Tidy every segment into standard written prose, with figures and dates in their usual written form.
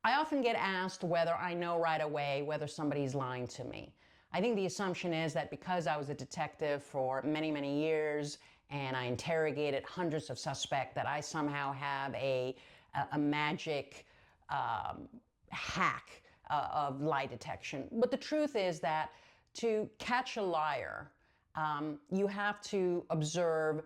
I often get asked whether I know right away whether somebody's lying to me. I think the assumption is that because I was a detective for many, many years and I interrogated hundreds of suspects, that I somehow have a magic hack of lie detection. But the truth is that to catch a liar, you have to observe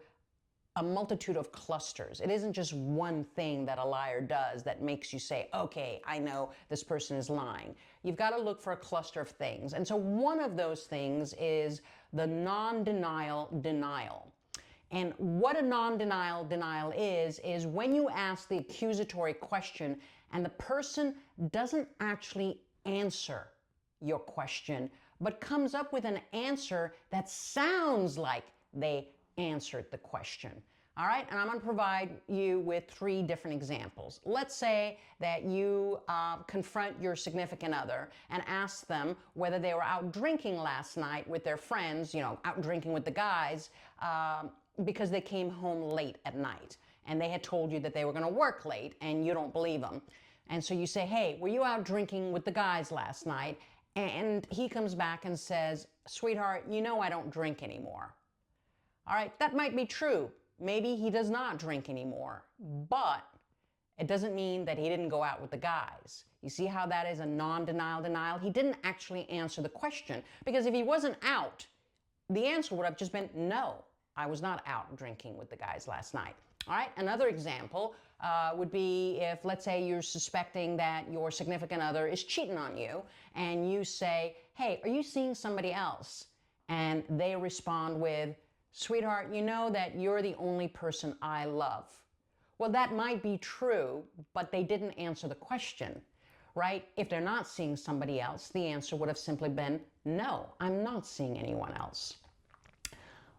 a multitude of clusters. It isn't just one thing that a liar does that makes you say, okay, I know this person is lying. You've got to look for a cluster of things. And so one of those things is the non-denial denial. And what a non-denial denial is when you ask the accusatory question and the person doesn't actually answer your question, but comes up with an answer that sounds like they answered the question. All right, and I'm going to provide you with 3 different examples. Let's say that you confront your significant other and ask them whether they were out drinking last night with their friends, out drinking with the guys, because they came home late at night and they had told you that they were going to work late and you don't believe them. And so you say, hey, were you out drinking with the guys last night? And he comes back and says, sweetheart, I don't drink anymore. All right, that might be true. Maybe he does not drink anymore, but it doesn't mean that he didn't go out with the guys. You see how that is a non-denial denial? He didn't actually answer the question, because if he wasn't out, the answer would have just been, no, I was not out drinking with the guys last night. All right, another example would be if, let's say, you're suspecting that your significant other is cheating on you, and you say, hey, are you seeing somebody else? And they respond with, sweetheart, you know that you're the only person I love. Well, that might be true, but they didn't answer the question, right? If they're not seeing somebody else, the answer would have simply been, no, I'm not seeing anyone else.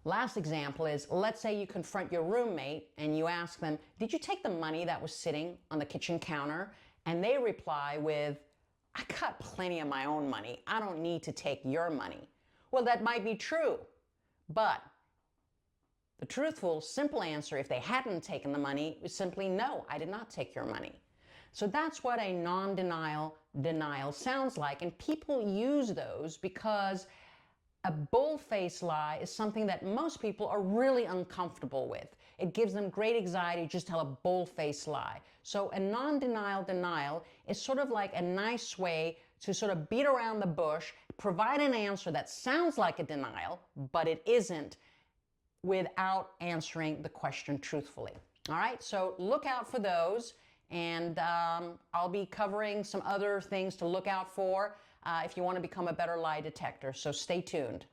Last example is, let's say you confront your roommate and you ask them, did you take the money that was sitting on the kitchen counter? And they reply with, I got plenty of my own money. I don't need to take your money. Well, that might be true, but the truthful, simple answer, if they hadn't taken the money, was simply, no, I did not take your money. So that's what a non-denial denial sounds like. And people use those because a bull-faced lie is something that most people are really uncomfortable with. It gives them great anxiety to just tell a bull-faced lie. So a non-denial denial is sort of like a nice way to sort of beat around the bush, provide an answer that sounds like a denial, but it isn't, without answering the question truthfully. All right, so look out for those, and I'll be covering some other things to look out for if you want to become a better lie detector, so stay tuned.